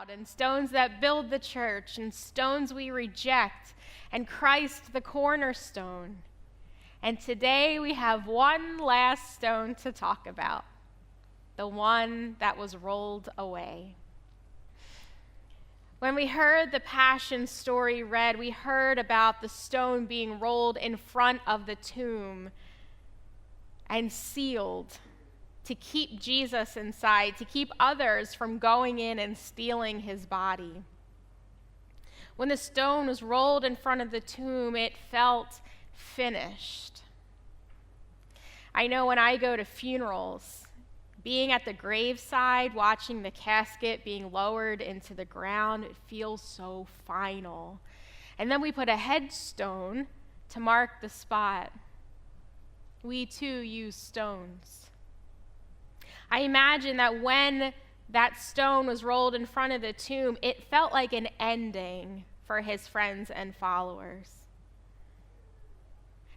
and stones that build the church, and stones we reject, and Christ the cornerstone. And today we have one last stone to talk about, the one that was rolled away. When we heard the Passion story read, we heard about the stone being rolled in front of the tomb and sealed to keep Jesus inside, to keep others from going in and stealing his body. When the stone was rolled in front of the tomb, it felt finished. I know when I go to funerals, being at the graveside, watching the casket being lowered into the ground, it feels so final. And then we put a headstone to mark the spot. We too use stones. I imagine that when that stone was rolled in front of the tomb, it felt like an ending for his friends and followers.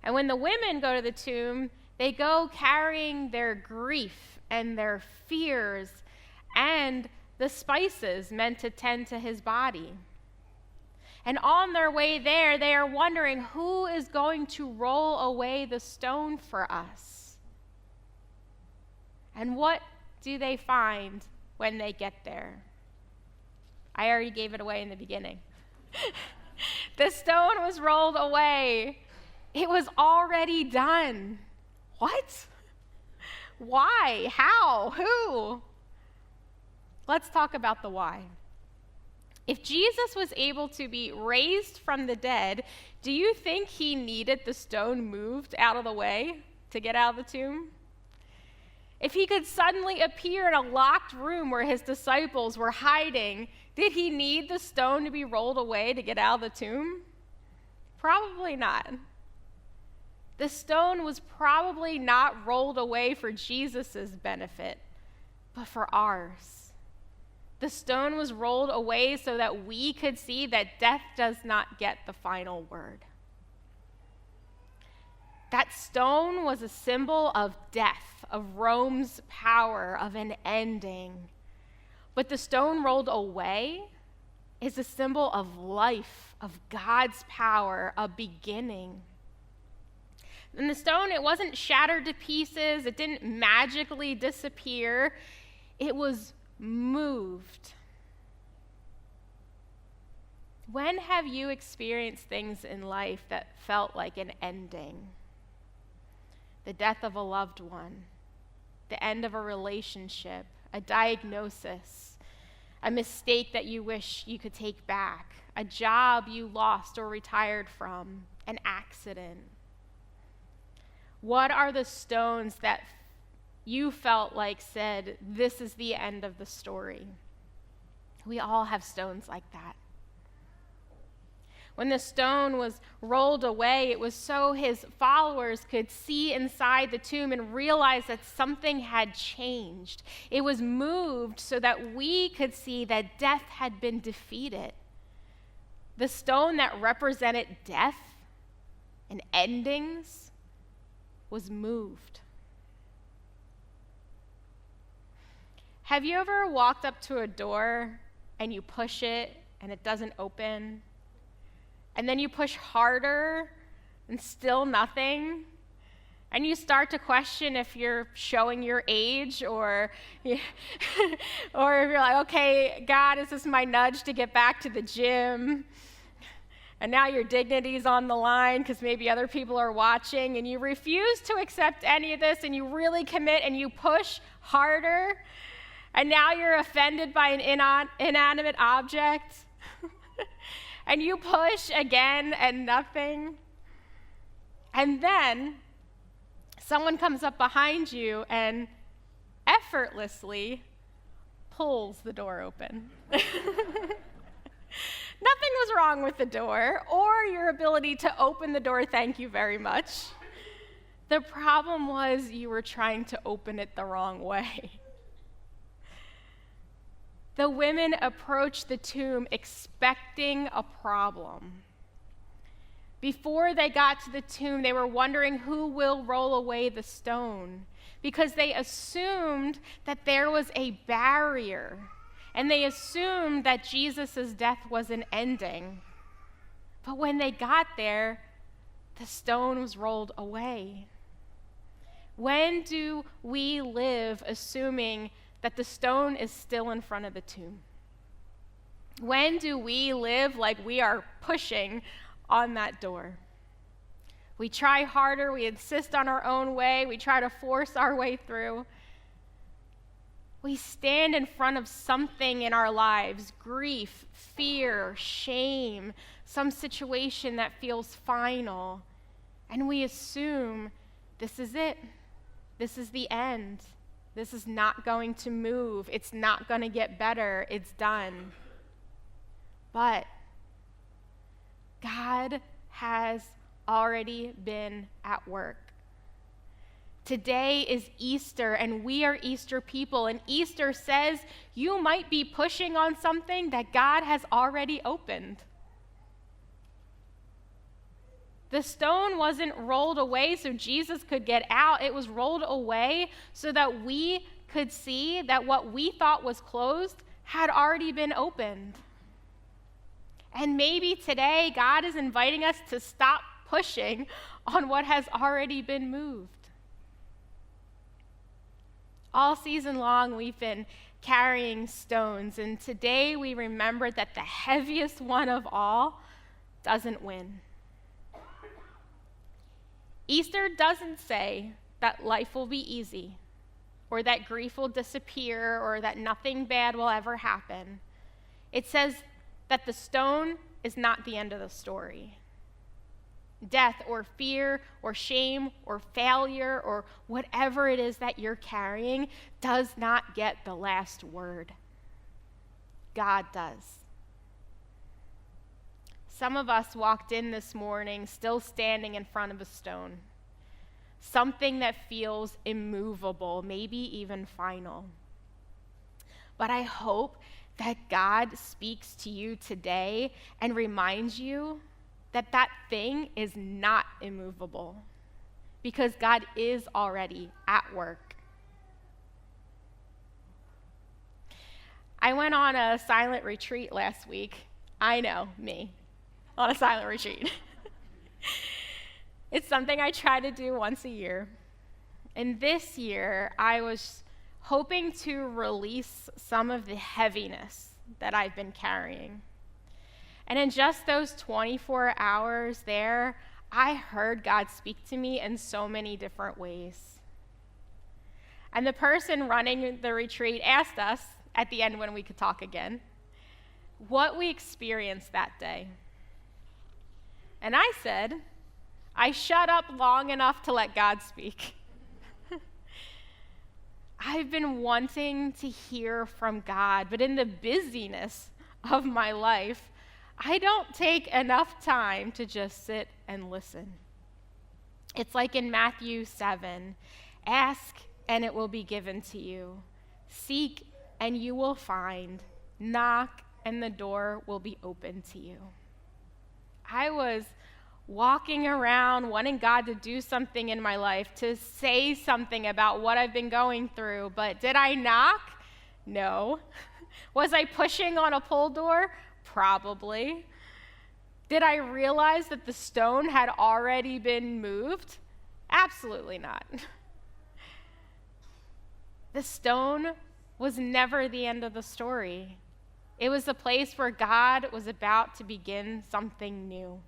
And when the women go to the tomb, they go carrying their grief and their fears and the spices meant to tend to his body. And on their way there, they are wondering, who is going to roll away the stone for us? And what do they find when they get there? I already gave it away in the beginning. The stone was rolled away. It was already done. What? Why? How? Who? Let's talk about the why. If Jesus was able to be raised from the dead, do you think he needed the stone moved out of the way to get out of the tomb? If he could suddenly appear in a locked room where his disciples were hiding, did he need the stone to be rolled away to get out of the tomb? Probably not. The stone was probably not rolled away for Jesus' benefit, but for ours. The stone was rolled away so that we could see that death does not get the final word. That stone was a symbol of death, of Rome's power, of an ending. But the stone rolled away is a symbol of life, of God's power, a beginning. And the stone, it wasn't shattered to pieces. It didn't magically disappear. It was moved. When have you experienced things in life that felt like an ending? The death of a loved one, the end of a relationship, a diagnosis, a mistake that you wish you could take back, a job you lost or retired from, an accident. What are the stones that you felt like said, this is the end of the story? We all have stones like that. When the stone was rolled away, it was so his followers could see inside the tomb and realize that something had changed. It was moved so that we could see that death had been defeated. The stone that represented death and endings was moved. Have you ever walked up to a door and you push it and it doesn't open? And then you push harder and still nothing? And you start to question if you're showing your age or if you're like, okay, God, is this my nudge to get back to the gym? And now your dignity's on the line because maybe other people are watching, and you refuse to accept any of this, and you really commit and you push harder, and now you're offended by an inanimate object, and you push again and nothing. And then someone comes up behind you and effortlessly pulls the door open. Nothing was wrong with the door or your ability to open the door, thank you very much. The problem was you were trying to open it the wrong way. The women approached the tomb expecting a problem. Before they got to the tomb, they were wondering who will roll away the stone, because they assumed that there was a barrier, and they assumed that Jesus' death was an ending. But when they got there, the stone was rolled away. When do we live assuming that the stone is still in front of the tomb? When do we live like we are pushing on that door? We try harder, we insist on our own way, we try to force our way through. We stand in front of something in our lives, grief, fear, shame, some situation that feels final, and we assume this is it. This is the end. This is not going to move. It's not going to get better. It's done. But God has already been at work. Today is Easter, and we are Easter people, and Easter says you might be pushing on something that God has already opened. The stone wasn't rolled away so Jesus could get out. It was rolled away so that we could see that what we thought was closed had already been opened. And maybe today God is inviting us to stop pushing on what has already been moved. All season long, we've been carrying stones, and today we remember that the heaviest one of all doesn't win. Easter doesn't say that life will be easy, or that grief will disappear, or that nothing bad will ever happen. It says that the stone is not the end of the story. Death or fear or shame or failure or whatever it is that you're carrying does not get the last word. God does. Some of us walked in this morning still standing in front of a stone, something that feels immovable, maybe even final. But I hope that God speaks to you today and reminds you that that thing is not immovable, because God is already at work. I went on a silent retreat last week. I know, me, on a silent retreat. It's something I try to do once a year. And this year, I was hoping to release some of the heaviness that I've been carrying. And in just those 24 hours there, I heard God speak to me in so many different ways. And the person running the retreat asked us at the end when we could talk again, what we experienced that day. And I said, I shut up long enough to let God speak. I've been wanting to hear from God, but in the busyness of my life, I don't take enough time to just sit and listen. It's like in Matthew 7, ask and it will be given to you. Seek and you will find. Knock and the door will be open to you. I was walking around wanting God to do something in my life, to say something about what I've been going through, but did I knock? No. Was I pushing on a pull door? Probably. Did I realize that the stone had already been moved? Absolutely not. The stone was never the end of the story. It was the place where God was about to begin something new.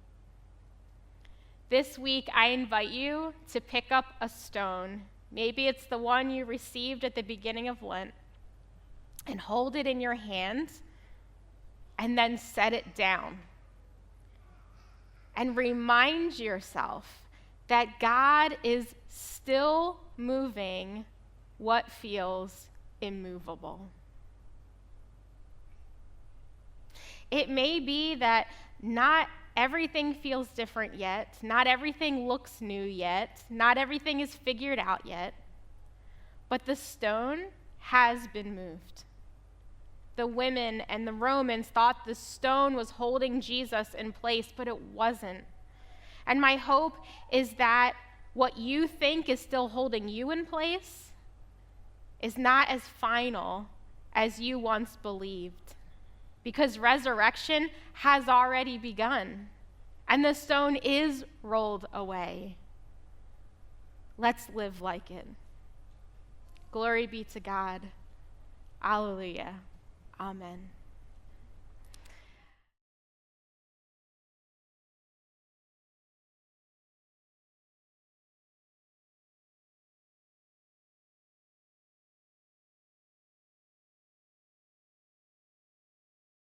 This week, I invite you to pick up a stone. Maybe it's the one you received at the beginning of Lent, and hold it in your hands, and then set it down. And remind yourself that God is still moving what feels immovable. It may be that not everything feels different yet, not everything looks new yet, not everything is figured out yet, but the stone has been moved. The women and the Romans thought the stone was holding Jesus in place, but it wasn't. And my hope is that what you think is still holding you in place is not as final as you once believed, because resurrection has already begun, and the stone is rolled away. Let's live like it. Glory be to God. Alleluia. Amen.